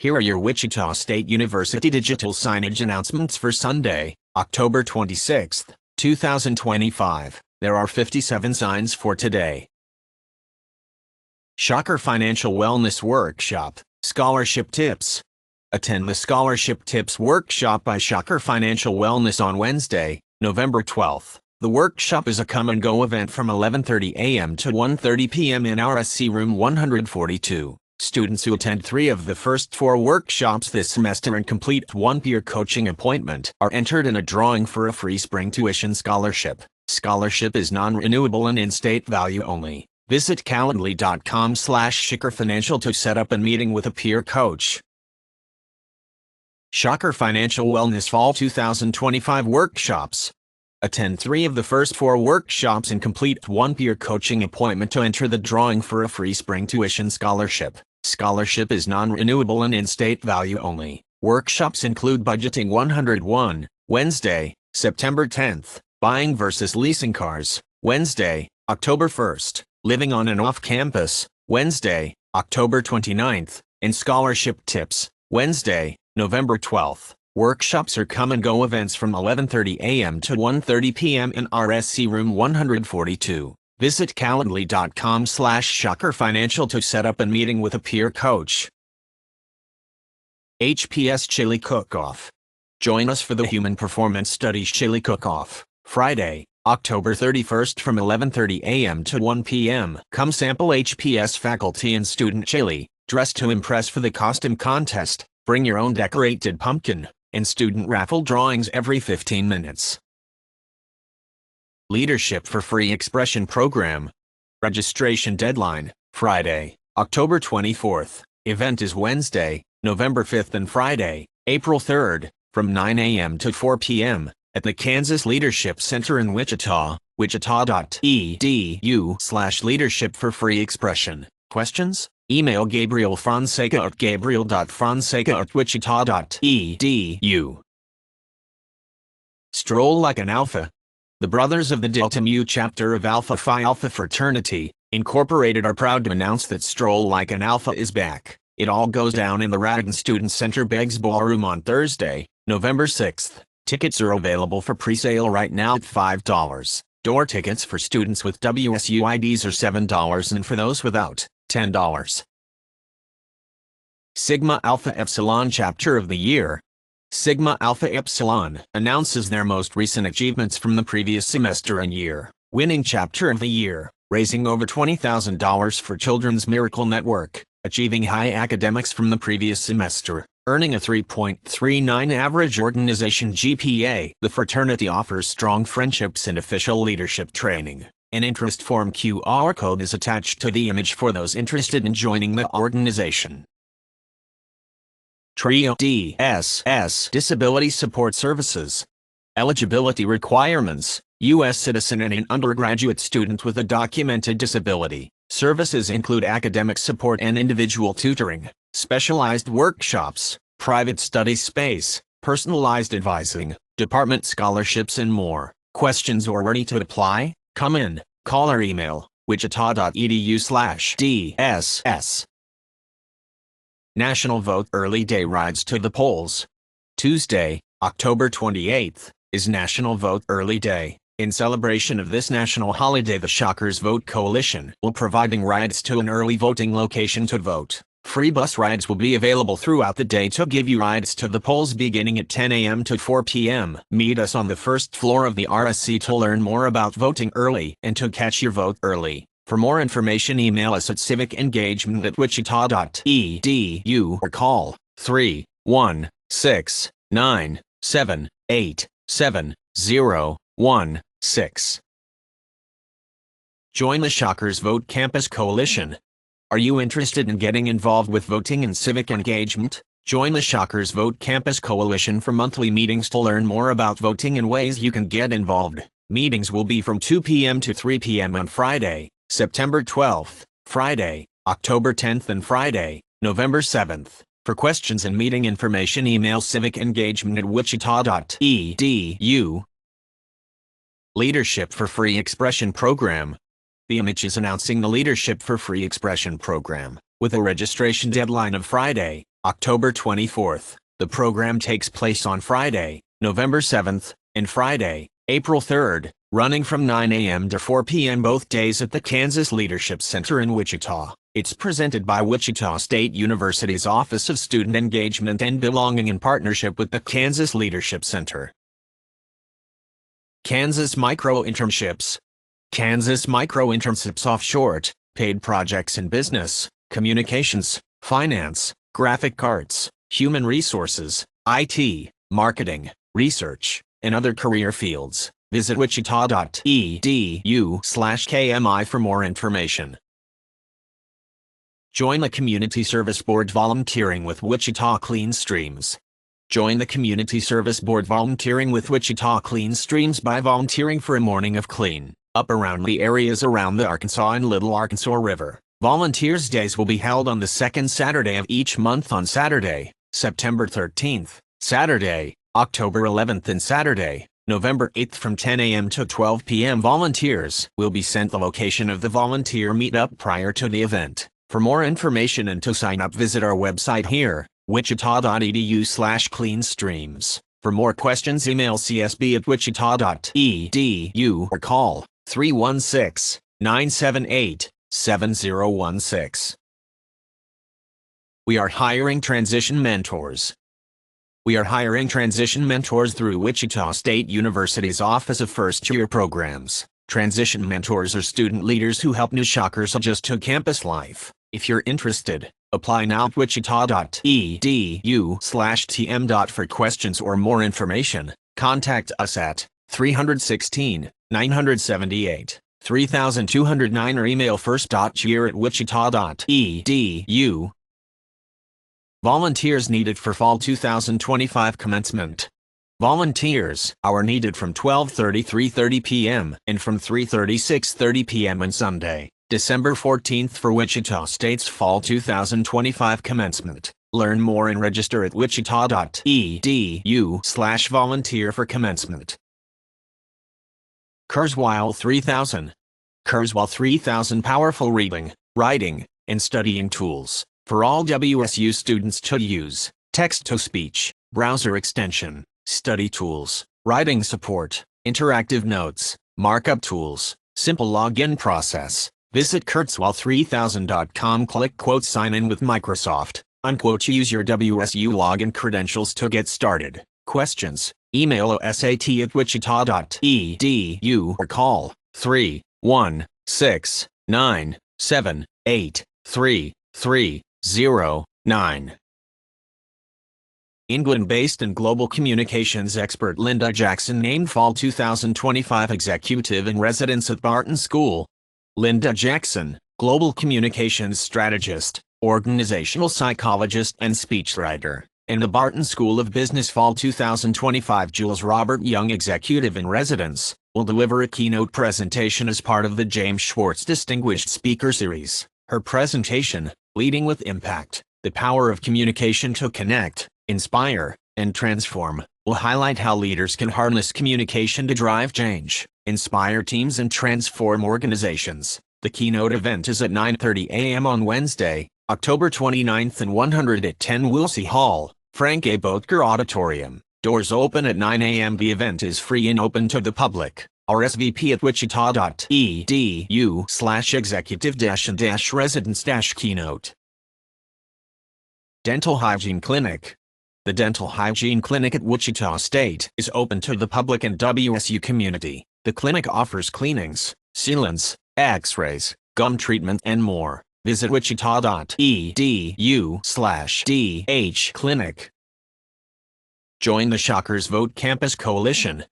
Here are your Wichita State University digital signage announcements for Sunday, October 26, 2025. There are 57 signs for today. Shocker Financial Wellness Workshop, Scholarship Tips. Attend the Scholarship Tips Workshop by Shocker Financial Wellness on Wednesday, November 12th. The workshop is a come-and-go event from 11:30 a.m. to 1:30 p.m. in RSC Room 142. Students who attend 3 of the first 4 workshops this semester and complete 1 peer coaching appointment are entered in a drawing for a free spring tuition scholarship. Scholarship is non-renewable and in-state value only. Visit calendly.com/shickerfinancial to set up a meeting with a peer coach. Shocker Financial Wellness Fall 2025 Workshops. Attend 3 of the first 4 workshops and complete 1 peer coaching appointment to enter the drawing for a free spring tuition scholarship. Scholarship is non-renewable and in-state value only. Workshops include Budgeting 101, Wednesday, September 10th, Buying versus Leasing Cars, Wednesday, October 1st, Living on and Off Campus, Wednesday, October 29th, and Scholarship Tips, Wednesday, November 12th. Workshops are come-and-go events from 11:30 a.m. to 1:30 p.m. in RSC Room 142. Visit calendly.com/shockerfinancial to set up a meeting with a peer coach. HPS Chili Cook-Off. Join us for the Human Performance Studies Chili Cook-Off, Friday, October 31st from 11:30 a.m. to 1 p.m. Come sample HPS faculty and student chili, dress to impress for the costume contest, bring your own decorated pumpkin, and student raffle drawings every 15 minutes. Leadership for Free Expression Program. Registration deadline, Friday, October 24th. Event is Wednesday, November 5th and Friday, April 3rd, from 9 a.m. to 4 p.m. at the Kansas Leadership Center in Wichita, wichita.edu/leadership for free expression. Questions? Email Gabriel Fonseca at gabriel.fonseca@wichita.edu. Stroll Like an Alpha. The Brothers of the Delta Mu chapter of Alpha Phi Alpha Fraternity, Incorporated are proud to announce that Stroll Like an Alpha is back. It all goes down in the Radin Student Center Beggs Ballroom on Thursday, November 6th. Tickets are available for pre-sale right now at $5. Door tickets for students with WSU IDs are $7 and for those without, $10. Sigma Alpha Epsilon Chapter of the Year. Sigma Alpha Epsilon announces their most recent achievements from the previous semester and year. Winning Chapter of the Year, raising over $20,000 for Children's Miracle Network, achieving high academics from the previous semester, earning a 3.39 average organization GPA. The fraternity offers strong friendships and official leadership training. An interest form QR code is attached to the image for those interested in joining the organization. TRIO DSS Disability Support Services. Eligibility requirements: U.S. citizen and an undergraduate student with a documented disability. Services include academic support and individual tutoring, specialized workshops, private study space, personalized advising, department scholarships and more. Questions or ready to apply? Come in, call or email, wichita.edu/DSS. National Vote Early Day Rides to the Polls. Tuesday, October 28th, is National Vote Early Day. In celebration of this national holiday, the Shockers Vote Coalition will providing rides to an early voting location to vote. Free bus rides will be available throughout the day to give you rides to the polls beginning at 10 a.m. to 4 p.m. Meet us on the first floor of the RSC to learn more about voting early and to catch your vote early. For more information, email us at civicengagement@wichita.edu or call 316-978-7016. Join the Shockers Vote Campus Coalition. Are you interested in getting involved with voting and civic engagement? Join the Shockers Vote Campus Coalition for monthly meetings to learn more about voting and ways you can get involved. Meetings will be from 2 p.m. to 3 p.m. on Friday, September 12th, Friday, October 10th and Friday, November 7th. For questions and meeting information, email civicengagement@wichita.edu. Leadership for Free Expression Program. The image is announcing the Leadership for Free Expression Program, with a registration deadline of Friday, October 24th. The program takes place on Friday, November 7th, and Friday, April 3rd, running from 9 a.m. to 4 p.m. both days at the Kansas Leadership Center in Wichita. It's presented by Wichita State University's Office of Student Engagement and Belonging in partnership with the Kansas Leadership Center. Kansas Micro-Internships. Kansas Micro-Internships offer short, paid projects in business, communications, finance, graphic arts, human resources, IT, marketing, research, and other career fields. Visit wichita.edu/KMI for more information. Join the Community Service Board volunteering with Wichita Clean Streams. Join the Community Service Board volunteering with Wichita Clean Streams by volunteering for a morning of clean up around the areas around the Arkansas and Little Arkansas River. Volunteers Days will be held on the second Saturday of each month on Saturday, September 13th, Saturday, October 11th and Saturday, November 8th from 10 a.m. to 12 p.m. Volunteers will be sent the location of the volunteer meetup prior to the event. For more information and to sign up, visit our website here, wichita.edu/cleanstreams. For more questions, email csb@wichita.edu or call 316-978-7016. We are hiring transition mentors. We are hiring transition mentors through Wichita State University's Office of First-Year Programs. Transition mentors are student leaders who help new shockers adjust to campus life. If you're interested, apply now at wichita.edu/tm. For questions or more information, contact us at 316-978-3209 or email first.year@wichita.edu. Volunteers needed for Fall 2025 commencement. Volunteers are needed from 12:30 to 3:30 p.m. and from 3:30 to 6:30 p.m. on Sunday, December 14th for Wichita State's Fall 2025 commencement. Learn more and register at wichita.edu/volunteer for commencement. Kurzweil 3000. Kurzweil 3000 powerful reading, writing, and studying tools for all WSU students to use. Text-to-speech, browser extension, study tools, writing support, interactive notes, markup tools, simple login process. Visit kurzweil3000.com. Click quote sign in with Microsoft, unquote. Use your WSU login credentials to get started. Questions? Email osat@wichita.edu or call 316-978-3309. England-based and global communications expert Linda Jackson named Fall 2025 Executive in Residence at Barton School. Linda Jackson, global communications strategist, organizational psychologist and speechwriter, in the Barton School of Business. Fall 2025 Jules Robert Young Executive in Residence, will deliver a keynote presentation as part of the James Schwartz Distinguished Speaker Series. Her presentation, Leading with Impact, The Power of Communication to Connect, Inspire, and Transform, will highlight how leaders can harness communication to drive change, inspire teams and transform organizations. The keynote event is at 9:30 a.m. on Wednesday, October 29th and 110 Wilsey Hall, Frank A. Boetker Auditorium. Doors open at 9 a.m. The event is free and open to the public. RSVP at wichita.edu/executive-and-residence-keynote. Dental Hygiene Clinic. The Dental Hygiene Clinic at Wichita State is open to the public and WSU community. The clinic offers cleanings, sealants, x-rays, gum treatment and more. Visit wichita.edu/DH-clinic. Join the Shockers Vote Campus Coalition.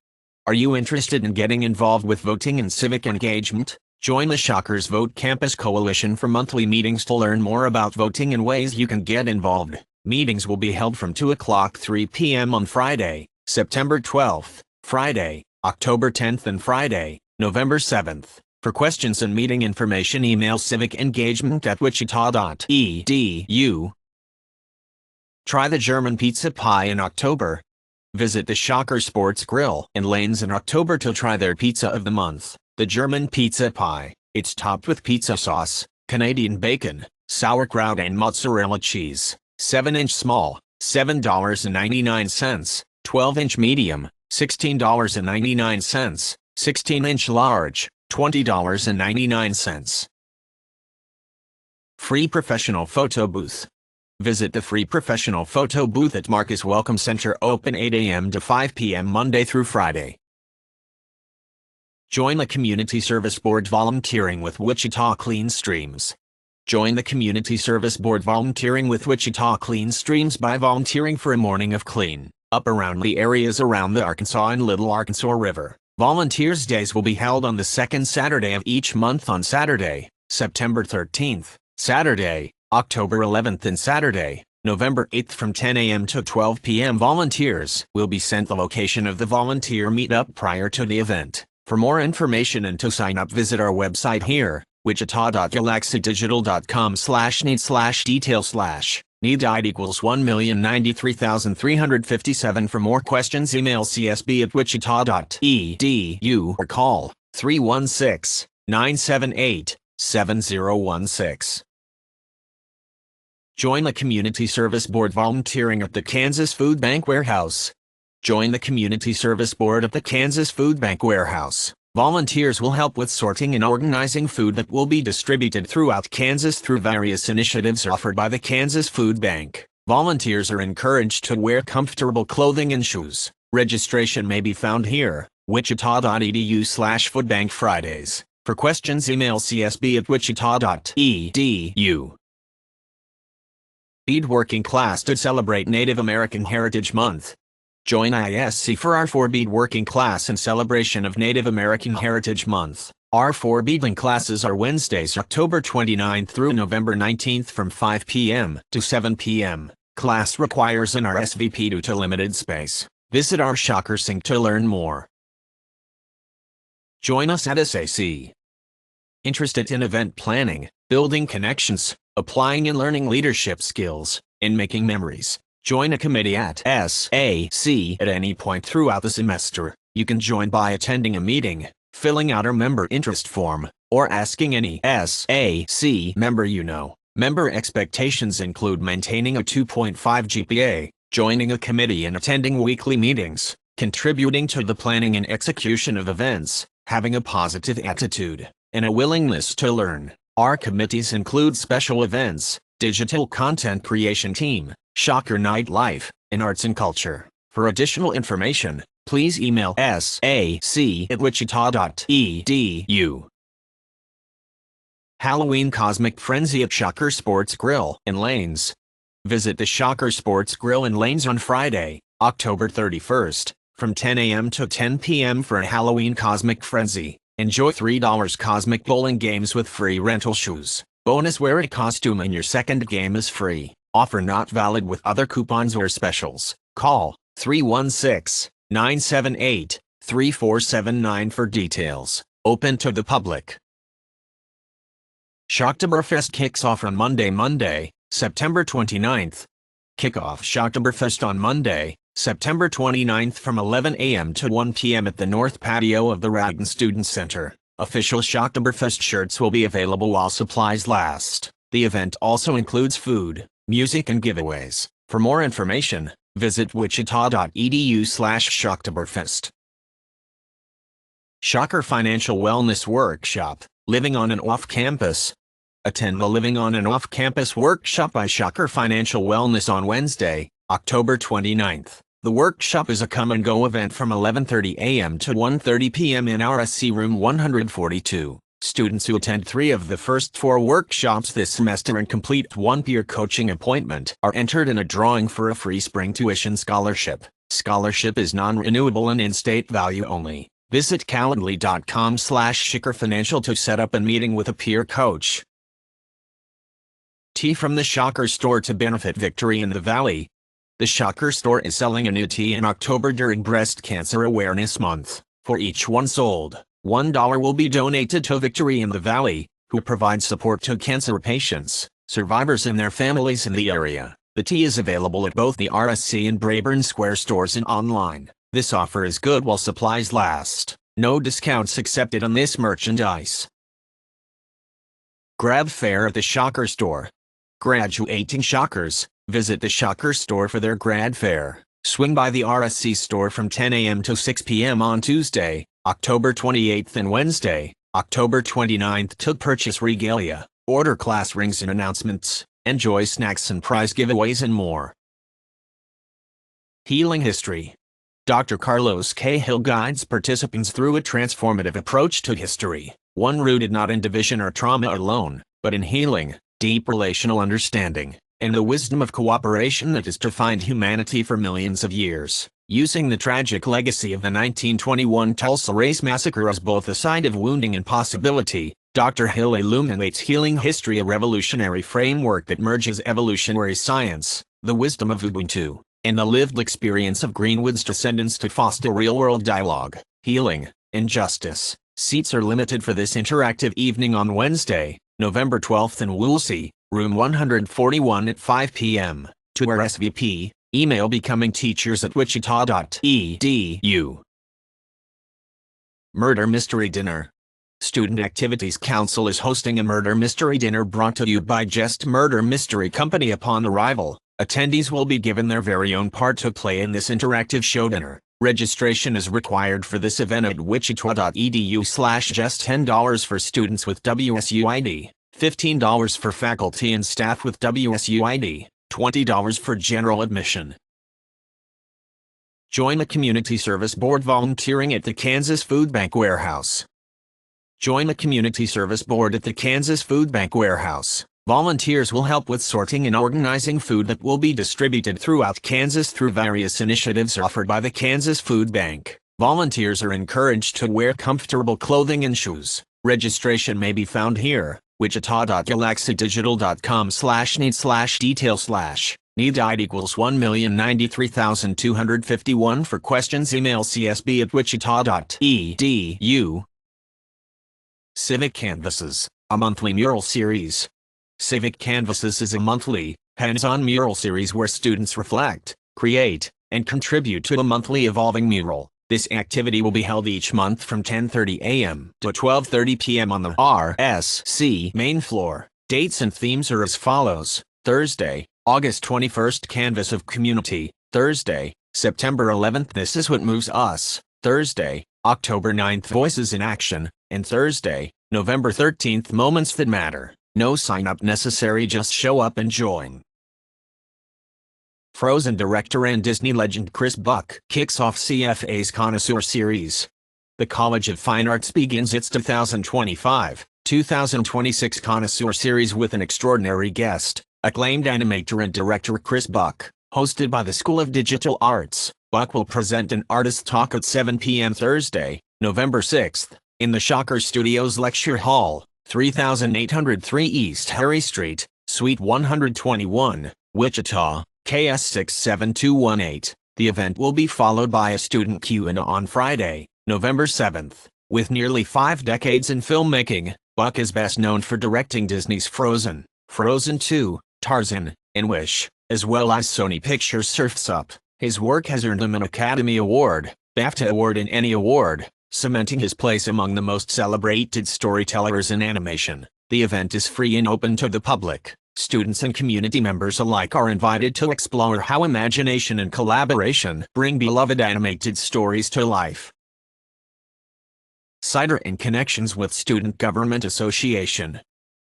Are you interested in getting involved with voting and civic engagement? Join the Shockers Vote Campus Coalition for monthly meetings to learn more about voting and ways you can get involved. Meetings will be held from 2 o'clock to 3 p.m. on Friday, September 12th, Friday, October 10th and Friday, November 7th. For questions and meeting information, email civicengagement@wichita.edu. Try the German pizza pie in October. Visit the Shocker Sports Grill and Lanes in October to try their pizza of the month, the German pizza pie. It's topped with pizza sauce, Canadian bacon, sauerkraut and mozzarella cheese. 7-inch small, $7.99, 12-inch medium, $16.99, 16-inch large, $20.99. Free professional photo booth. Visit the free professional photo booth at Marcus Welcome Center, open 8 a.m. to 5 p.m. Monday through Friday. Join the Community Service Board volunteering with Wichita Clean Streams. Join the Community Service Board volunteering with Wichita Clean Streams by volunteering for a morning of clean up around the areas around the Arkansas and Little Arkansas River. Volunteers Days will be held on the second Saturday of each month on Saturday, September 13th, Saturday, October 11th and Saturday, November 8th from 10 a.m. to 12 p.m. Volunteers will be sent the location of the volunteer meetup prior to the event. For more information and to sign up, visit our website here, wichita.galaxydigital.com/need/detail/. Need ID equals 1,093,357. For more questions, email csb@wichita.edu or call 316-978-7016. Join the Community Service Board volunteering at the Kansas Food Bank Warehouse. Join the Community Service Board at the Kansas Food Bank Warehouse. Volunteers will help with sorting and organizing food that will be distributed throughout Kansas through various initiatives offered by the Kansas Food Bank. Volunteers are encouraged to wear comfortable clothing and shoes. Registration may be found here, wichita.edu/foodbank Fridays. For questions, email csb@wichita.edu. Beadworking class to celebrate Native American Heritage Month. Join ISC for our 4 beadworking class in celebration of Native American Heritage Month. Our 4 beading classes are Wednesdays, October 29th through November 19th from 5 p.m. to 7 p.m. Class requires an RSVP due to limited space. Visit our Shocker Sync to learn more. Join us at SAC. Interested in event planning, building connections, applying and learning leadership skills, and making memories? Join a committee at SAC at any point throughout the semester. You can join by attending a meeting, filling out our member interest form, or asking any SAC member you know. Member expectations include maintaining a 2.5 GPA, joining a committee and attending weekly meetings, contributing to the planning and execution of events, having a positive attitude, and a willingness to learn. Our committees include special events, digital content creation team, Shocker Nightlife, and Arts and Culture. For additional information, please email sac@wichita.edu. Halloween Cosmic Frenzy at Shocker Sports Grill in Lanes. Visit the Shocker Sports Grill in Lanes on Friday, October 31st, from 10 a.m. to 10 p.m. for a Halloween Cosmic Frenzy. Enjoy $3 Cosmic Bowling games with free rental shoes. Bonus, wear a costume and your second game is free. Offer not valid with other coupons or specials. Call 316-978-3479 for details. Open to the public. Shocktoberfest kicks off on Monday, September 29th. Kick off Shocktoberfest on Monday, September 29th from 11 a.m. to 1 p.m. at the North Patio of the Raglan Student Center. Official Shocktoberfest shirts will be available while supplies last. The event also includes food, music and giveaways. For more information, visit wichita.edu/Shocktoberfest. Shocker Financial Wellness Workshop, Living on and Off Campus. Attend the Living on and Off Campus workshop by Shocker Financial Wellness on Wednesday, October 29th. The workshop is a come-and-go event from 11:30 a.m. to 1:30 p.m. in RSC Room 142. Students who attend 3 of the first 4 workshops this semester and complete 1 peer coaching appointment are entered in a drawing for a free spring tuition scholarship. Scholarship is non-renewable and in-state value only. Visit calendly.com/shickerfinancial to set up a meeting with a peer coach. Tea from the Shocker Store to benefit Victory in the Valley. The Shocker Store is selling a new tea in October during Breast Cancer Awareness Month. For each one sold, $1 will be donated to Victory in the Valley, who provides support to cancer patients, survivors and their families in the area. The tea is available at both the RSC and Brayburn Square stores and online. This offer is good while supplies last. No discounts accepted on this merchandise. Grab Fair at the Shocker Store. Graduating Shockers, Visit the Shocker store for their grad fair. Swing by the RSC store from 10 a.m. to 6 p.m. on Tuesday, October 28th and Wednesday, October 29th to purchase regalia, order class rings and announcements, enjoy snacks and prize giveaways and more. Healing History. Dr. Carlos Cahill guides participants through a transformative approach to history, one rooted not in division or trauma alone, but in healing, deep relational understanding, and the wisdom of cooperation that has defined humanity for millions of years. Using the tragic legacy of the 1921 Tulsa Race Massacre as both a site of wounding and possibility, Dr. Hill illuminates Healing History, a revolutionary framework that merges evolutionary science, the wisdom of Ubuntu, and the lived experience of Greenwood's descendants to foster real-world dialogue, healing, and justice. Seats are limited for this interactive evening on Wednesday, November 12th in Woolsey, room 141 at 5 p.m. To RSVP, email becomingteachers@wichita.edu. Murder Mystery Dinner. Student Activities Council is hosting a murder mystery dinner brought to you by Jest Murder Mystery Company. Upon arrival, attendees will be given their very own part to play in this interactive show dinner. Registration is required for this event at wichita.edu/jest. $10 for students with WSU ID, $15 for faculty and staff with WSU ID, $20 for general admission. Join the Community Service Board volunteering at the Kansas Food Bank Warehouse. Join the Community Service Board at the Kansas Food Bank Warehouse. Volunteers will help with sorting and organizing food that will be distributed throughout Kansas through various initiatives offered by the Kansas Food Bank. Volunteers are encouraged to wear comfortable clothing and shoes. Registration may be found here, wichita.galaxydigital.com/need/detail/. Need ID equals 1,093,251. For questions, email csb@wichita.edu. Civic Canvases, a monthly mural series. Civic Canvases is a monthly, hands-on mural series where students reflect, create, and contribute to a monthly evolving mural. This activity will be held each month from 10:30 a.m. to 12:30 p.m. on the RSC main floor. Dates and themes are as follows: Thursday, August 21st, Canvas of Community. Thursday, September 11th, This Is What Moves Us. Thursday, October 9th, Voices in Action. And Thursday, November 13th, Moments That Matter. No sign-up necessary, just show up and join. Frozen director and Disney legend Chris Buck kicks off CFA's Connoisseur Series. The College of Fine Arts begins its 2025-2026 Connoisseur Series with an extraordinary guest, acclaimed animator and director Chris Buck. Hosted by the School of Digital Arts, Buck will present an artist talk at 7 p.m. Thursday, November 6th, in the Shocker Studios Lecture Hall, 3803 East Harry Street, Suite 121, Wichita, KS 67218. The event will be followed by a student Q&A on Friday, November 7th. With nearly 5 decades in filmmaking, Buck is best known for directing Disney's Frozen, Frozen 2, Tarzan, and Wish, as well as Sony Pictures' Surf's Up. His work has earned him an Academy Award, BAFTA Award and Annie Award, cementing his place among the most celebrated storytellers in animation. The event is free and open to the public. Students and community members alike are invited to explore how imagination and collaboration bring beloved animated stories to life. Cider and Connections with Student Government Association.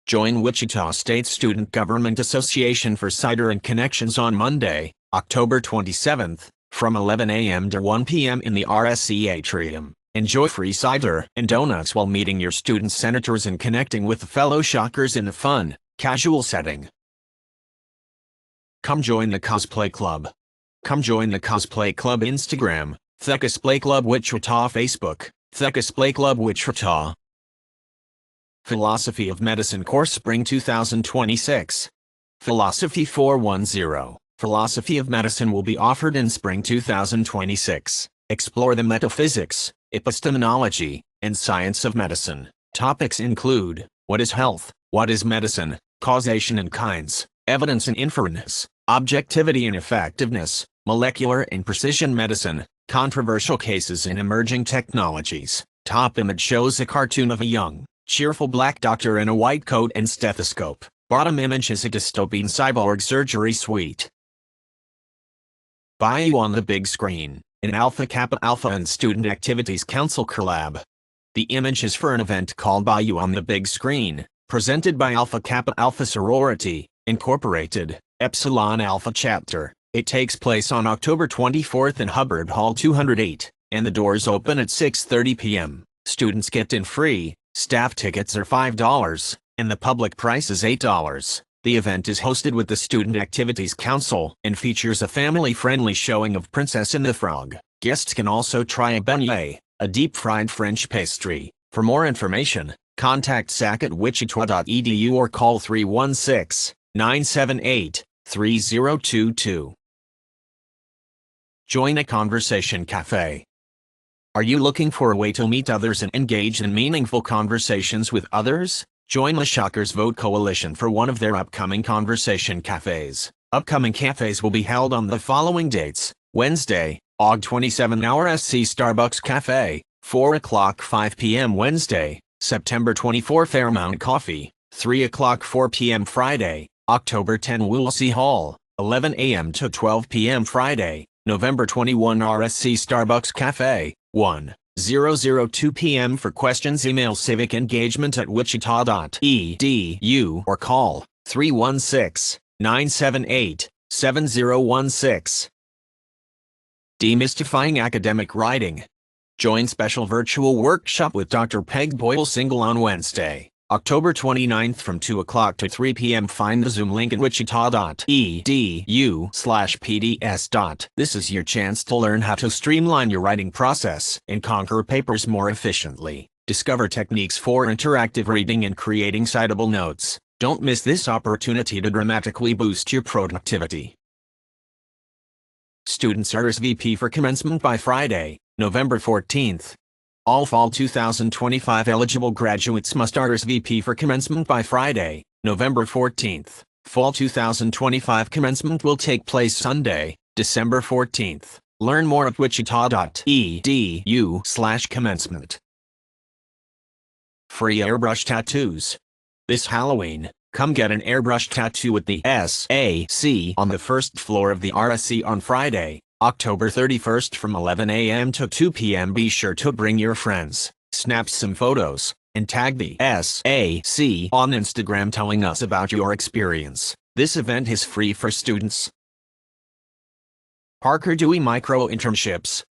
Join Wichita State Student Government Association for Cider and Connections on Monday, October 27th, from 11 a.m. to 1 p.m. in the RSC Atrium. Enjoy free cider and donuts while meeting your student senators and connecting with fellow Shockers in a fun, casual setting. Come join the Cosplay Club. Come join the Cosplay Club Instagram, The Cosplay Club Wichita Facebook, The Cosplay Club Wichita. Philosophy of Medicine Course Spring 2026. Philosophy 410. Philosophy of Medicine will be offered in Spring 2026. Explore the metaphysics, epistemology, and science of medicine. Topics include: what is health, what is medicine, causation and kinds, evidence and inference, objectivity and effectiveness, molecular and precision medicine, controversial cases in emerging technologies. Top image shows a cartoon of a young, cheerful black doctor in a white coat and stethoscope. Bottom image is a dystopian cyborg surgery suite. WSU on the big screen, an Alpha Kappa Alpha and Student Activities Council collab. The image is for an event called WSU on the big screen, presented by Alpha Kappa Alpha Sorority, Incorporated, Epsilon Alpha Chapter. It takes place on October 24th in Hubbard Hall 208, and the doors open at 6:30 p.m. Students get in free, staff tickets are $5, and the public price is $8. The event is hosted with the Student Activities Council and features a family-friendly showing of Princess and the Frog. Guests can also try a beignet, a deep-fried French pastry. For more information, contact sac@wichita.edu or call 316-978-3022. Join a conversation cafe. Are you looking for a way to meet others and engage in meaningful conversations with others? Join the Shockers Vote Coalition for one of their upcoming conversation cafes. Upcoming cafes will be held on the following dates: Wednesday, Aug 27 RSC Starbucks Cafe, 4 o'clock 5 p.m. Wednesday, September 24 Fairmount Coffee, 3 o'clock 4 p.m. Friday, October 10 Woolsey Hall, 11 a.m. to 12 p.m. Friday, November 21 RSC Starbucks Cafe, 1:02 p.m. For questions, email civicengagement@wichita.edu or call 316-978-7016. Demystifying academic writing. Join special virtual workshop with Dr. Peg Boyle-Single on Wednesday, October 29th from 2 o'clock to 3 p.m. Find the Zoom link at wichita.edu/pds. This is your chance to learn how to streamline your writing process and conquer papers more efficiently. Discover techniques for interactive reading and creating citable notes. Don't miss this opportunity to dramatically boost your productivity. Students RSVP for commencement by Friday, November 14th. All Fall 2025 eligible graduates must RSVP for commencement by Friday, November 14th. Fall 2025 commencement will take place Sunday, December 14th. Learn more at wichita.edu/commencement. Free airbrush tattoos. This Halloween, come get an airbrush tattoo at the SAC on the first floor of the RSC on Friday, October 31st from 11 a.m. to 2 p.m. Be sure to bring your friends, snap some photos, and tag the SAC on Instagram telling us about your experience. This event is free for students. Parker Dewey Micro Internships.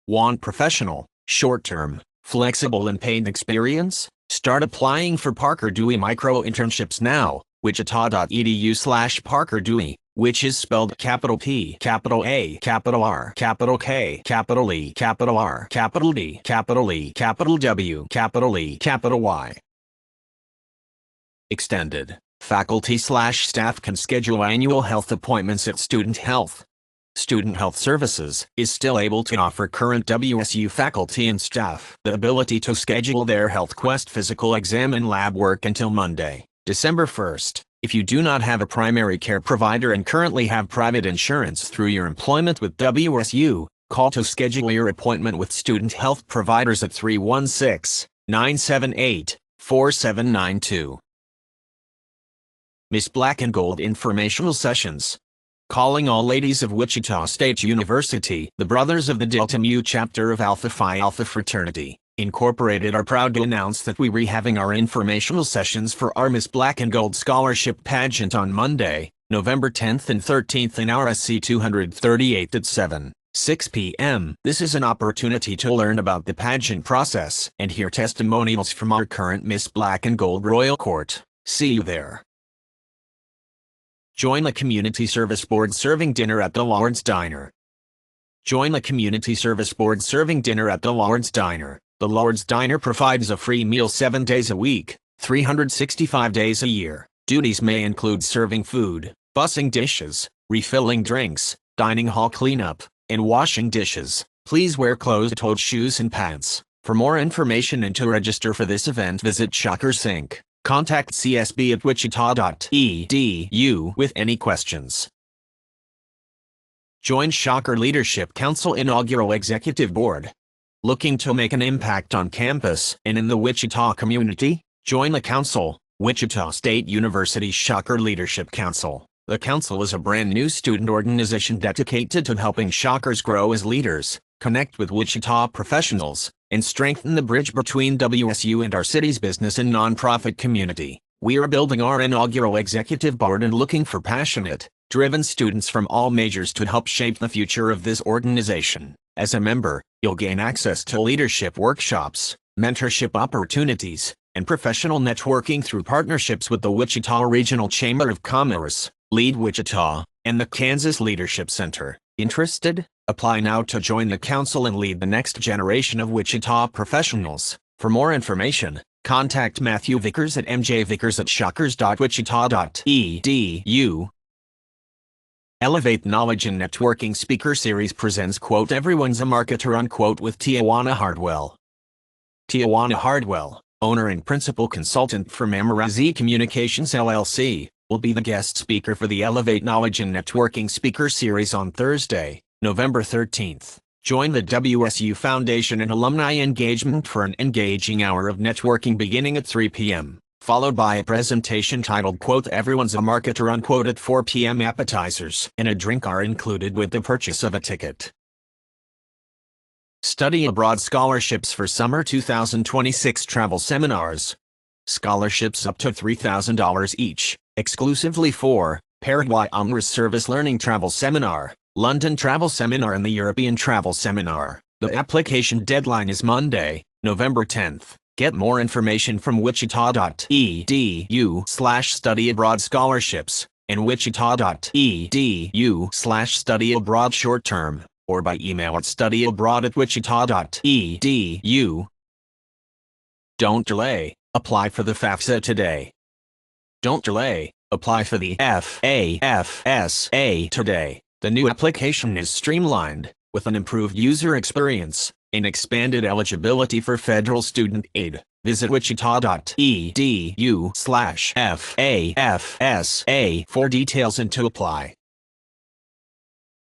Want professional, short-term, flexible and paid experience? Start applying for Parker Dewey Micro Internships now. wichita.edu/Parker Dewey, which is spelled capital P, capital A, capital R, capital K, capital E, capital R, capital D, capital E, capital W, capital E, capital Y. Extended. Faculty/staff can schedule annual health appointments at Student Health. Student Health Services is still able to offer current WSU faculty and staff the ability to schedule their HealthQuest physical exam and lab work until Monday, December 1st. If you do not have a primary care provider and currently have private insurance through your employment with WSU, call to schedule your appointment with student health providers at 316-978-4792. Miss Black and Gold Informational Sessions. Calling all ladies of Wichita State University, the Brothers of the Delta Mu chapter of Alpha Phi Alpha Fraternity, Incorporated are proud to announce that we're rehaving our informational sessions for our Miss Black and Gold Scholarship Pageant on Monday, November 10th and 13th in RSC 238 at 7:06 p.m. This is an opportunity to learn about the pageant process and hear testimonials from our current Miss Black and Gold Royal Court. See you there. Join the Community Service Board serving dinner at the Lord's Diner. Join the Community Service Board serving dinner at the Lord's Diner. The Lord's Diner provides a free meal 7 days a week, 365 days a year. Duties may include serving food, bussing dishes, refilling drinks, dining hall cleanup, and washing dishes. Please wear closed-toed shoes and pants. For more information and to register for this event, visit Shockers Inc. Contact CSB at wichita.edu with any questions. Join Shocker Leadership Council Inaugural Executive Board. Looking to make an impact on campus and in the Wichita community? Join the council, Wichita State University Shocker Leadership Council. The council is a brand new student organization dedicated to helping Shockers grow as leaders, connect with Wichita professionals, and strengthen the bridge between WSU and our city's business and nonprofit community. We are building our inaugural executive board and looking for passionate, driven students from all majors to help shape the future of this organization. As a member, you'll gain access to leadership workshops, mentorship opportunities, and professional networking through partnerships with the Wichita Regional Chamber of Commerce, Lead Wichita, and the Kansas Leadership Center. Interested? Apply now to join the council and lead the next generation of Wichita professionals. For more information, contact Matthew Vickers at mjvickers@shockers.wichita.edu. Elevate Knowledge and Networking Speaker Series presents quote Everyone's a Marketer unquote with Tijuana Hardwell. Tijuana Hardwell, owner and principal consultant for Mamarazzi Communications LLC, will be the guest speaker for the Elevate Knowledge and Networking Speaker Series on Thursday, November 13th. Join the WSU Foundation and Alumni Engagement for an engaging hour of networking beginning at 3 p.m., followed by a presentation titled quote Everyone's a Marketer unquote at 4 p.m. Appetizers and a drink are included with the purchase of a ticket. Study abroad scholarships for summer 2026 travel seminars. Scholarships up to $3,000 each, exclusively for Paraguay UMRA's Service Learning Travel Seminar, London Travel Seminar and the European Travel Seminar. The application deadline is Monday, November 10th. Get more information from wichita.edu/studyabroad-scholarships and wichita.edu/studyabroad-short-term, or by email at studyabroad@wichita.edu. Don't delay, apply for the FAFSA today. Don't delay, apply for the FAFSA today. The new application is streamlined, with an improved user experience, and expanded eligibility for federal student aid. Visit wichita.edu/FAFSA for details and to apply.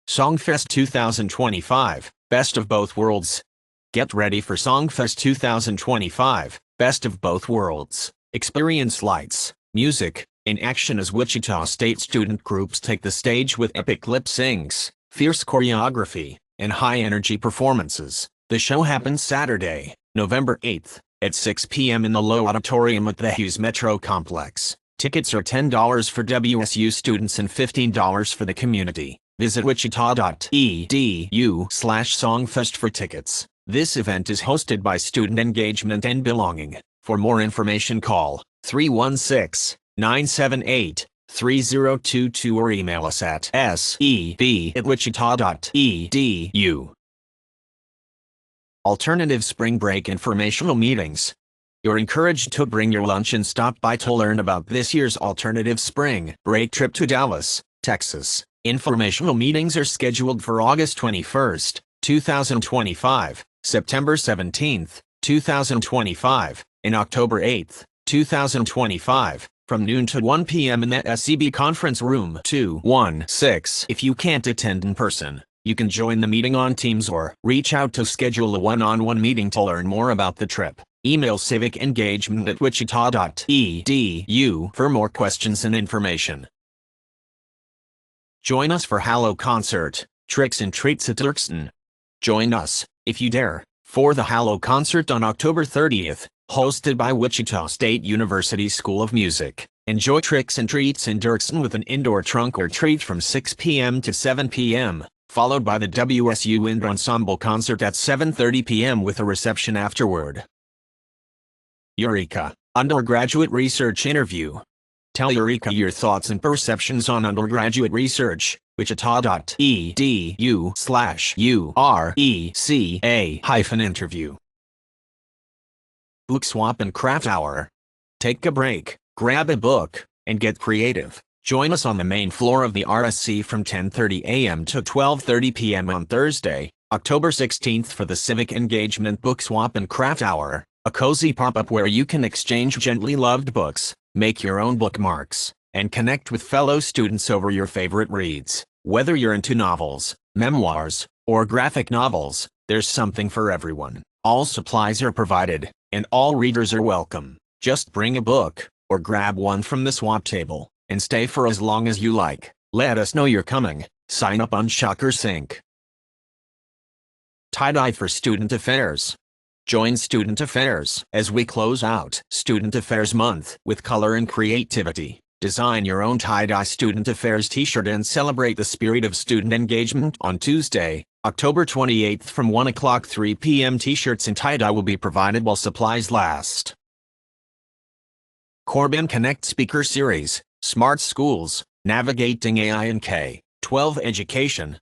Songfest 2025, Best of Both Worlds. Get ready for Songfest 2025, Best of Both Worlds. Experience lights, music, and action as Wichita State student groups take the stage with epic lip syncs, fierce choreography, and high-energy performances. The show happens Saturday, November 8th, at 6 p.m. in the Low Auditorium at the Hughes Metro Complex. Tickets are $10 for WSU students and $15 for the community. Visit wichita.edu/songfest for tickets. This event is hosted by Student Engagement and Belonging. For more information call 316-978-3022 or email us at seb@wichita.edu. Alternative Spring Break Informational Meetings. You're encouraged to bring your lunch and stop by to learn about this year's Alternative Spring Break trip to Dallas, Texas. Informational meetings are scheduled for August 21st, 2025, September 17th, 2025, and October 8th, 2025, from noon to 1 p.m. in the SCB Conference Room 216. If you can't attend in person, you can join the meeting on Teams or reach out to schedule a one-on-one meeting to learn more about the trip. Email civicengagement@wichita.edu for more questions and information. Join us for Hallow Concert, Tricks and Treats at Dirksen. Join us, if you dare, for the Hallow Concert on October 30th, hosted by Wichita State University School of Music. Enjoy Tricks and Treats in Dirksen with an indoor trunk or treat from 6 p.m. to 7 p.m., followed by the WSU Wind Ensemble concert at 7:30 p.m. with a reception afterward. Eureka, Undergraduate Research Interview. Tell Eureka your thoughts and perceptions on undergraduate research. wichita.edu/URECA-interview. Book Swap and Craft Hour. Take a break, grab a book, and get creative. Join us on the main floor of the RSC from 10:30 a.m. to 12:30 p.m. on Thursday, October 16th for the Civic Engagement Book Swap and Craft Hour, a cozy pop-up where you can exchange gently loved books, make your own bookmarks, and connect with fellow students over your favorite reads. Whether you're into novels, memoirs, or graphic novels, there's something for everyone. All supplies are provided, and all readers are welcome. Just bring a book, or grab one from the swap table, and stay for as long as you like. Let us know you're coming. Sign up on Shockers Inc. Tie-dye for Student Affairs. Join Student Affairs as we close out Student Affairs Month with color and creativity. Design your own tie-dye Student Affairs t-shirt and celebrate the spirit of student engagement on Tuesday, October 28th from 1 o'clock 3 p.m. T-shirts and tie-dye will be provided while supplies last. Corbin Connect Speaker Series, Smart Schools, Navigating AI and K-12 Education.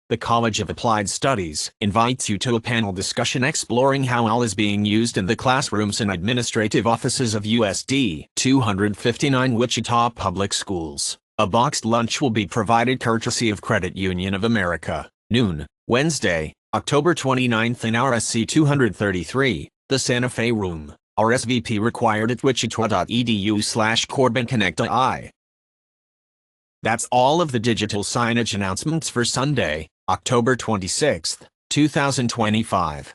The College of Applied Studies invites you to a panel discussion exploring how AI is being used in the classrooms and administrative offices of USD 259 Wichita Public Schools. A boxed lunch will be provided courtesy of Credit Union of America. Noon, Wednesday, October 29th in RSC 233, the Santa Fe Room. RSVP required at wichita.edu/CorbinConnectAI. That's all of the digital signage announcements for Sunday, October 26, 2025.